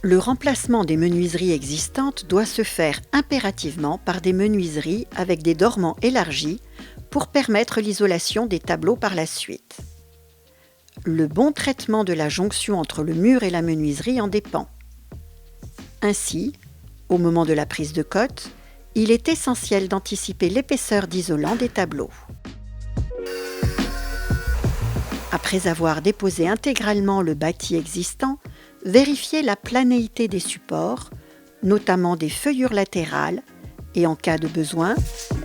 Le remplacement des menuiseries existantes doit se faire impérativement par des menuiseries avec des dormants élargis pour permettre l'isolation des tableaux par la suite. Le bon traitement de la jonction entre le mur et la menuiserie en dépend. Ainsi, au moment de la prise de cote, il est essentiel d'anticiper l'épaisseur d'isolant des tableaux. Après avoir déposé intégralement le bâti existant, vérifiez la planéité des supports, notamment des feuillures latérales, et en cas de besoin,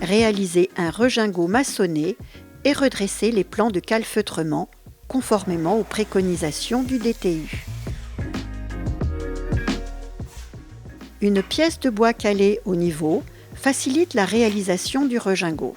réalisez un regingot maçonné et redressez les plans de calfeutrement conformément aux préconisations du DTU. Une pièce de bois calée au niveau facilite la réalisation du regingot.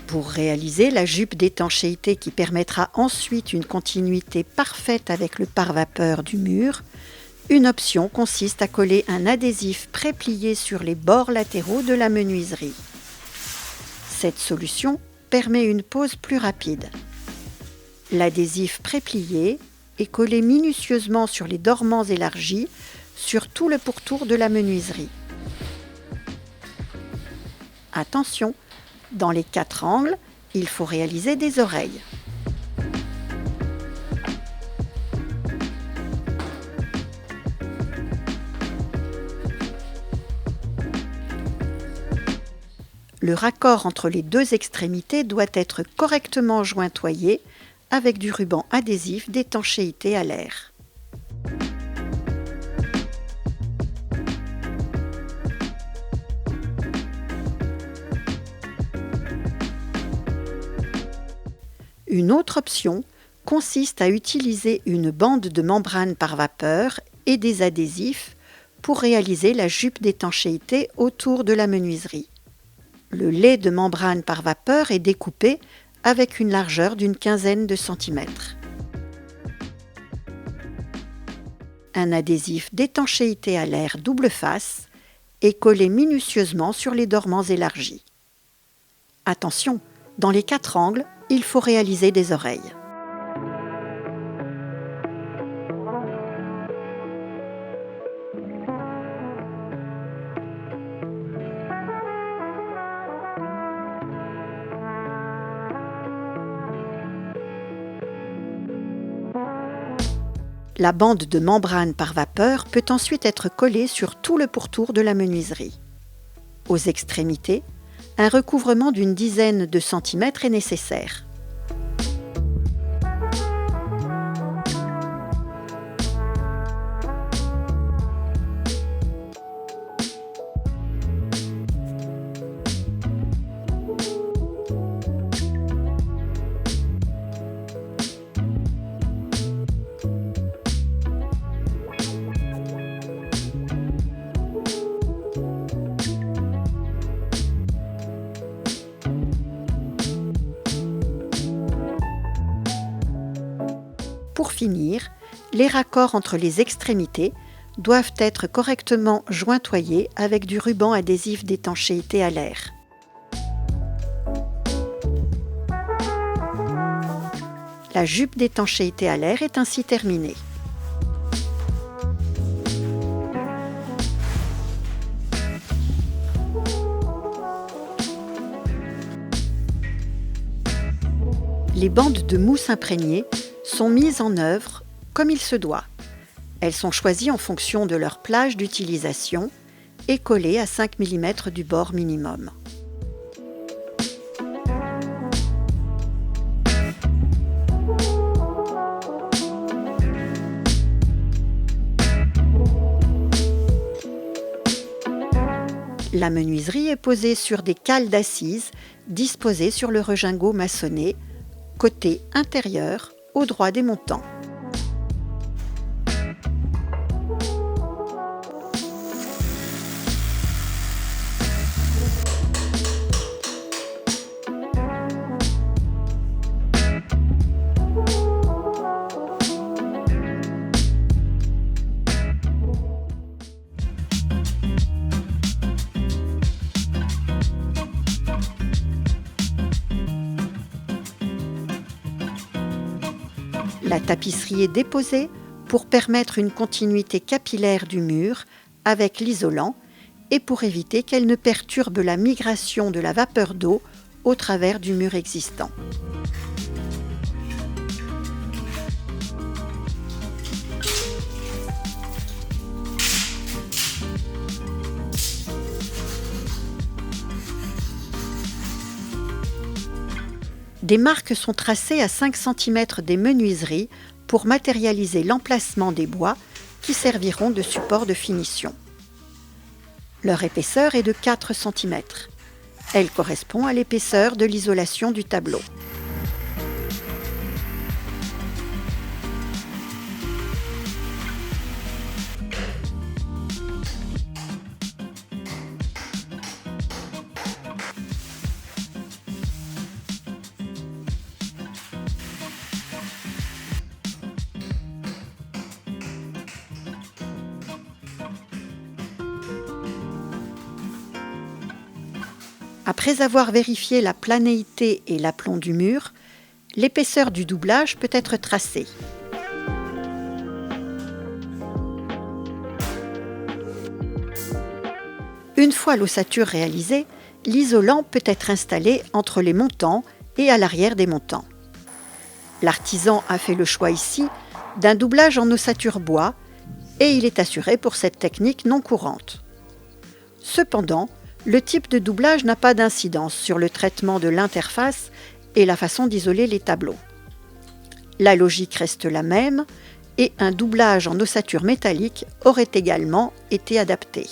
Pour réaliser la jupe d'étanchéité qui permettra ensuite une continuité parfaite avec le pare-vapeur du mur, une option consiste à coller un adhésif préplié sur les bords latéraux de la menuiserie. Cette solution permet une pose plus rapide. L'adhésif préplié est collé minutieusement sur les dormants élargis sur tout le pourtour de la menuiserie. Attention! Dans les 4 angles, il faut réaliser des oreilles. Le raccord entre les 2 extrémités doit être correctement jointoyé avec du ruban adhésif d'étanchéité à l'air. Une autre option consiste à utiliser une bande de membrane par vapeur et des adhésifs pour réaliser la jupe d'étanchéité autour de la menuiserie. Le lait de membrane par vapeur est découpé avec une largeur d'une 15aine de centimètres. Un adhésif d'étanchéité à l'air double face est collé minutieusement sur les dormants élargis. Attention, dans les 4 angles, il faut réaliser des oreilles. La bande de membrane par vapeur peut ensuite être collée sur tout le pourtour de la menuiserie. Aux extrémités, un recouvrement d'une 10aine de centimètres est nécessaire. Pour finir, les raccords entre les extrémités doivent être correctement jointoyés avec du ruban adhésif d'étanchéité à l'air. La jupe d'étanchéité à l'air est ainsi terminée. Les bandes de mousse imprégnée sont mises en œuvre comme il se doit. Elles sont choisies en fonction de leur plage d'utilisation et collées à 5 mm du bord minimum. La menuiserie est posée sur des cales d'assises disposées sur le regingot maçonné, côté intérieur, au droit des montants. La tapisserie est déposée pour permettre une continuité capillaire du mur avec l'isolant et pour éviter qu'elle ne perturbe la migration de la vapeur d'eau au travers du mur existant. Des marques sont tracées à 5 cm des menuiseries pour matérialiser l'emplacement des bois qui serviront de support de finition. Leur épaisseur est de 4 cm. Elle correspond à l'épaisseur de l'isolation du tableau. Après avoir vérifié la planéité et l'aplomb du mur, l'épaisseur du doublage peut être tracée. Une fois l'ossature réalisée, l'isolant peut être installé entre les montants et à l'arrière des montants. L'artisan a fait le choix ici d'un doublage en ossature bois et il est assuré pour cette technique non courante. Cependant, le type de doublage n'a pas d'incidence sur le traitement de l'interface et la façon d'isoler les tableaux. La logique reste la même et un doublage en ossature métallique aurait également été adapté.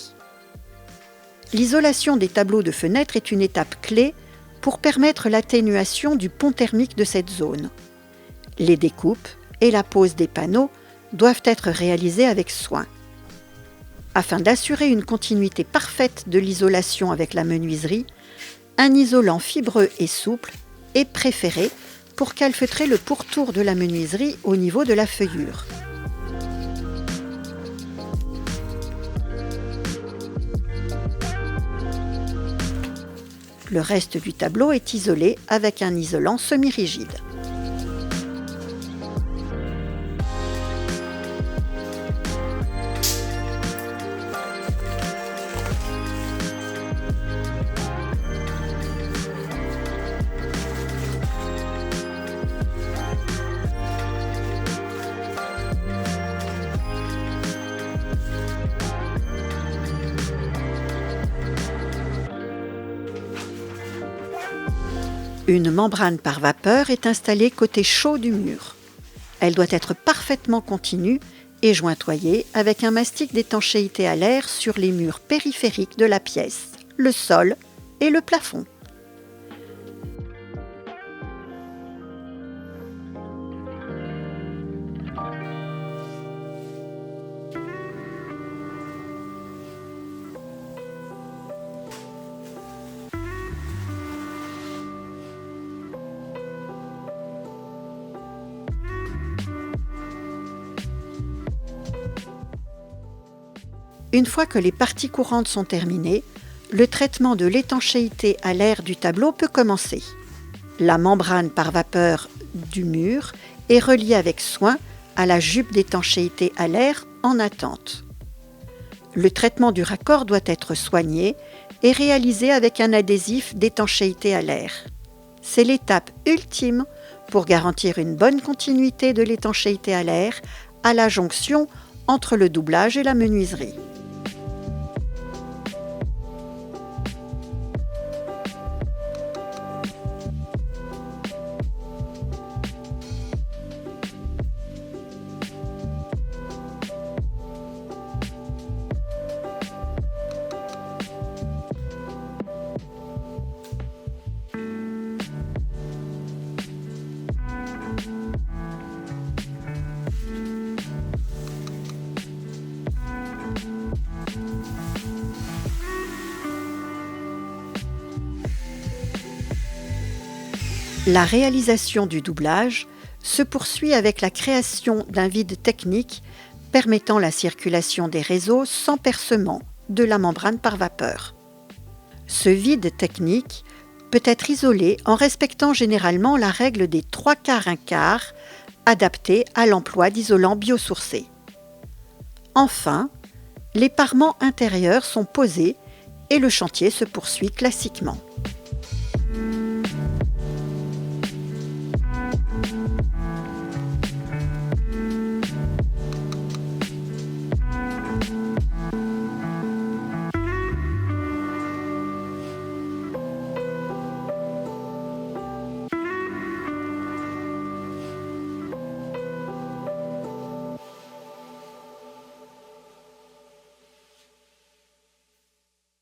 L'isolation des tableaux de fenêtre est une étape clé pour permettre l'atténuation du pont thermique de cette zone. Les découpes et la pose des panneaux doivent être réalisées avec soin. Afin d'assurer une continuité parfaite de l'isolation avec la menuiserie, un isolant fibreux et souple est préféré pour calfeutrer le pourtour de la menuiserie au niveau de la feuillure. Le reste du tableau est isolé avec un isolant semi-rigide. Une membrane par vapeur est installée côté chaud du mur. Elle doit être parfaitement continue et jointoyée avec un mastic d'étanchéité à l'air sur les murs périphériques de la pièce, le sol et le plafond. Une fois que les parties courantes sont terminées, le traitement de l'étanchéité à l'air du tableau peut commencer. La membrane par vapeur du mur est reliée avec soin à la jupe d'étanchéité à l'air en attente. Le traitement du raccord doit être soigné et réalisé avec un adhésif d'étanchéité à l'air. C'est l'étape ultime pour garantir une bonne continuité de l'étanchéité à l'air à la jonction entre le doublage et la menuiserie. La réalisation du doublage se poursuit avec la création d'un vide technique permettant la circulation des réseaux sans percement de la membrane par vapeur. Ce vide technique peut être isolé en respectant généralement la règle des 3/4-1/4 adaptée à l'emploi d'isolants biosourcés. Enfin, les parements intérieurs sont posés et le chantier se poursuit classiquement.